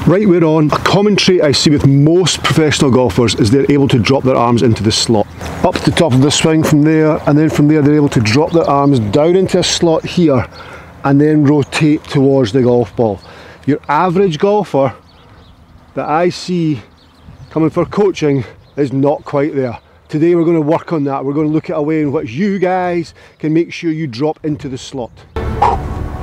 Right, we're on. A common trait I see with most professional golfers is they're able to drop their arms into the slot. Up to the top of the swing from there, and then from there they're able to drop their arms down into a slot here and then rotate towards the golf ball. Your average golfer that I see coming for coaching is not quite there. Today we're going to work on that. We're going to look at a way in which you guys can make sure you drop into the slot.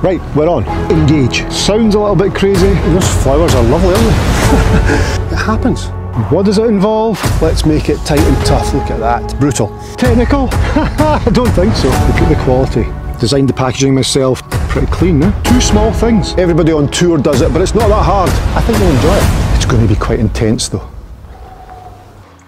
Right, we're on. Engage. Sounds a little bit crazy. Those flowers are lovely, aren't they? It happens. What does it involve? Let's make it tight and tough. Look at that. Brutal. Technical? I don't think so. Look at the quality. Designed the packaging myself. Pretty clean, no? 2 small things. Everybody on tour does it, but it's not that hard. I think you'll enjoy it. It's going to be quite intense though.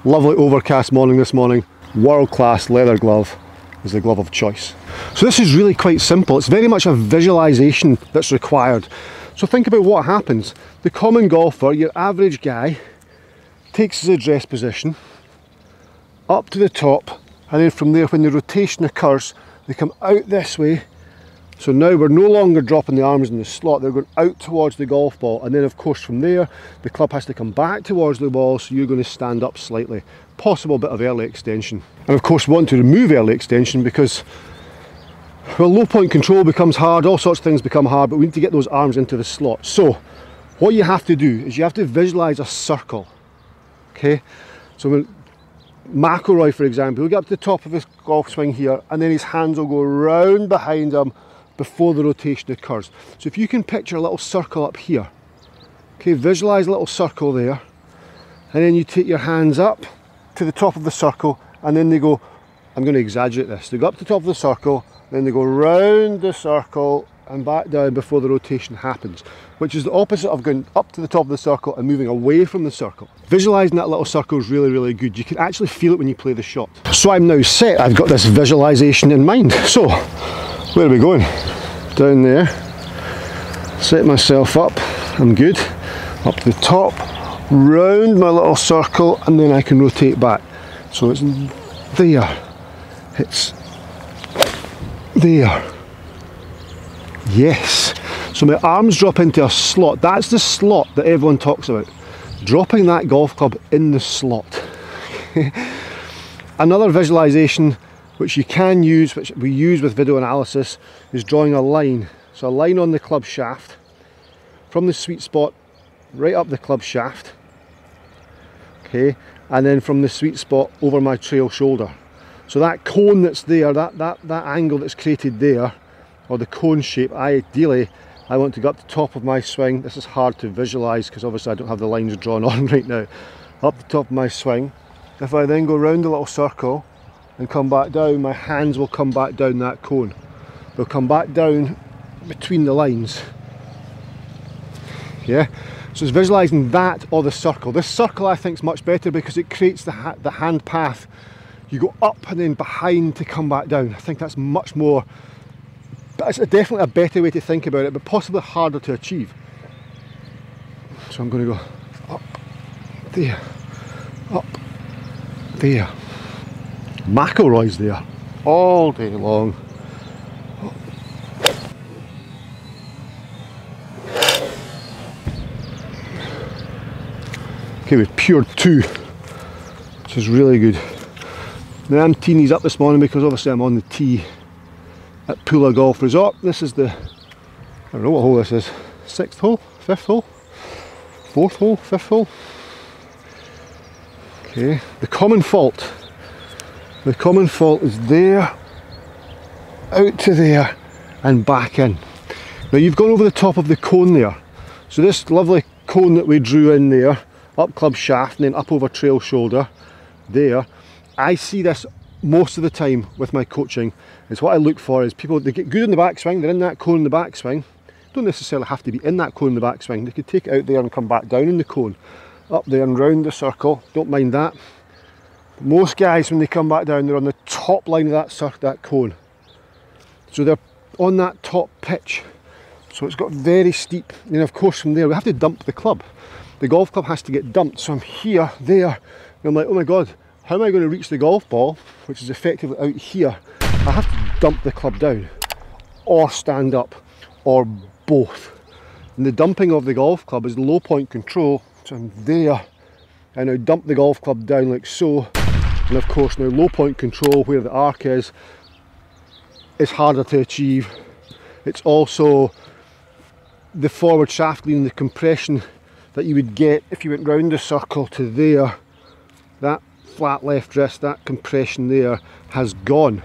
Lovely overcast morning this morning. World-class leather glove is the glove of choice. So this is really quite simple. It's very much a visualization that's required. So think about what happens. The common golfer, your average guy, takes his address position up to the top, and then from there when the rotation occurs they come out this way. So now we're no longer dropping the arms in the slot, they're going out towards the golf ball, and then of course from there the club has to come back towards the ball, so you're going to stand up slightly. Possible bit of early extension. And of course we want to remove early extension because, well, low point control becomes hard, all sorts of things become hard, but we need to get those arms into the slot. So what you have to do is you have to visualize a circle. Okay, so when McIlroy, for example, he'll get up to the top of his golf swing here, and then his hands will go round behind him before the rotation occurs. So if you can picture a little circle up here, okay, visualize a little circle there, and then you take your hands up to the top of the circle, and then they go, I'm going to exaggerate this, they go up to the top of the circle, then they go round the circle and back down before the rotation happens, which is the opposite of going up to the top of the circle and moving away from the circle. Visualising that little circle is really, really good. You can actually feel it when you play the shot. So I'm now set, I've got this visualisation in mind. So, where are we going? Down there, set myself up, I'm good. Up to the top, round my little circle, and then I can rotate back. So it's there, it's there. Yes, so my arms drop into a slot. That's the slot that everyone talks about. Dropping that golf club in the slot. Another visualization which you can use, which we use with video analysis, is drawing a line. So a line on the club shaft from the sweet spot right up the club shaft, okay, and then from the sweet spot over my trail shoulder. So that cone that's there, that angle that's created there, or the cone shape, ideally I want to go up the top of my swing. This is hard to visualize because obviously I don't have the lines drawn on right now. Up the top of my swing, if I then go round the little circle and come back down, my hands will come back down that cone. They'll come back down between the lines. Yeah, so it's visualizing that or the circle. This circle I think is much better because it creates the hand path. You go up and then behind to come back down. I think that's much more, that's definitely a better way to think about it, but possibly harder to achieve. So I'm going to go up there, up there. McIlroy's there all day long. Okay, we've pured 2, which is really good. Now I'm teeing these up this morning because obviously I'm on the tee at Pula Golf Resort. This is the, I don't know what hole this is, 6th hole, 5th hole, 4th hole, 5th hole. Okay, the common fault is there, out to there and back in. Now you've gone over the top of the cone there. So this lovely cone that we drew in there, up club shaft and then up over trail shoulder, there. I see this most of the time with my coaching. Is what I look for is people, they get good in the backswing, they're in that cone in the backswing. Don't necessarily have to be in that cone in the backswing. They could take it out there and come back down in the cone. Up there and round the circle, don't mind that. Most guys when they come back down, they're on the top line of that cone. So they're on that top pitch. So it's got very steep, and then of course from there we have to dump the club. The golf club has to get dumped. So I'm here, there, and I'm like, oh my god, how am I going to reach the golf ball, which is effectively out here? I have to dump the club down, or stand up, or both. And the dumping of the golf club is low point control. So I'm there, I now dump the golf club down like so, and of course now low point control where the arc is harder to achieve. It's also the forward shaft lean, the compression that you would get if you went round the circle to there. That flat left wrist, that compression there has gone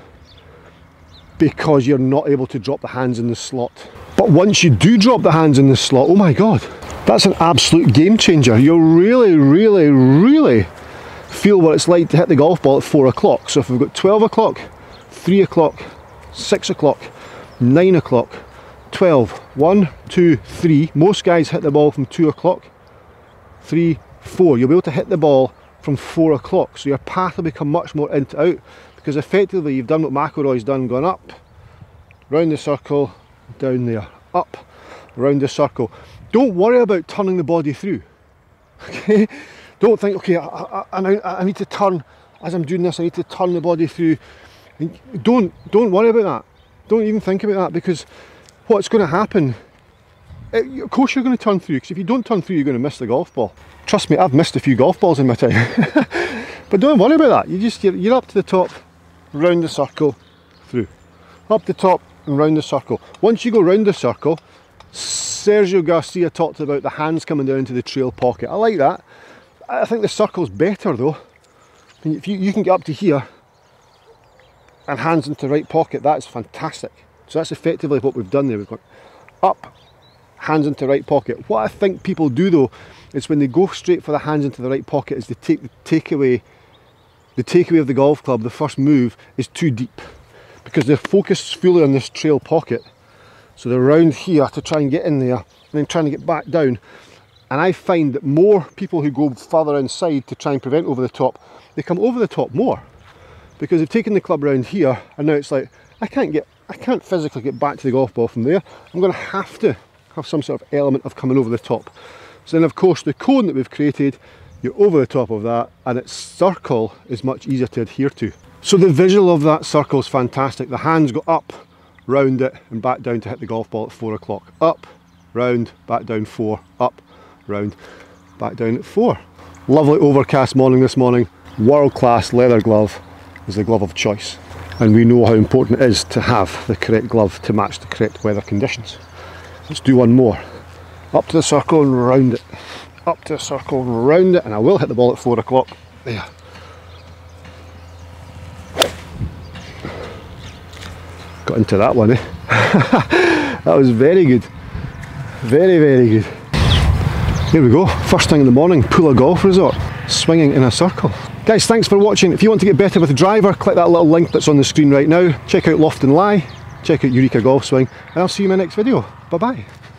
because you're not able to drop the hands in the slot. But once you do drop the hands in the slot, oh my god, that's an absolute game changer. You'll really, really, really feel what it's like to hit the golf ball at 4 o'clock. So if we've got 12 o'clock, 3 o'clock, 6 o'clock, 9 o'clock, 12, 1, 2, 3. Most guys hit the ball from 2 o'clock, 3, 4. You'll be able to hit the ball from 4 o'clock. So your path will become much more in to out, because effectively you've done what McIlroy's done, gone up, round the circle, down there, up, round the circle. Don't worry about turning the body through. Okay? Don't think, okay, I need to turn, as I'm doing this, I need to turn the body through. Don't worry about that. Don't even think about that, because what's going to happen, of course you're going to turn through, because if you don't turn through you're going to miss the golf ball. Trust me, I've missed a few golf balls in my time. But don't worry about that. You're up to the top, round the circle, through. Up the top and round the circle. Once you go round the circle, Sergio Garcia talked about the hands coming down to the trail pocket. I like that. I think the circle's better though. If you can get up to here and hands into the right pocket, that's fantastic. So that's effectively what we've done there. We've got up, hands into the right pocket. What I think people do though is when they go straight for the hands into the right pocket is they take the takeaway of the golf club, the first move, is too deep, because they're focused fully on this trail pocket. So they're round here to try and get in there and then trying to get back down. And I find that more people who go further inside to try and prevent over the top, they come over the top more, because they've taken the club around here and now it's like, I can't physically get back to the golf ball from there. I'm going to have some sort of element of coming over the top. So then of course the cone that we've created, you're over the top of that, and its circle is much easier to adhere to. So the visual of that circle is fantastic. The hands go up, round it, and back down to hit the golf ball at 4 o'clock. Up, round, back down 4, up, round, back down at 4. Lovely overcast morning this morning. World-class leather glove is the glove of choice. And we know how important it is to have the correct glove to match the correct weather conditions. Let's do one more. Up to the circle and round it. Up to the circle and round it, and I will hit the ball at 4 o'clock. There. Got into that one, eh? That was very good. Very, very good. Here we go. First thing in the morning, Pula Golf Resort. Swinging in a circle. Guys, thanks for watching. If you want to get better with the driver, click that little link that's on the screen right now. Check out Loft and Lie. Check out EUREKA Golf Swing. And I'll see you in my next video. Bye bye.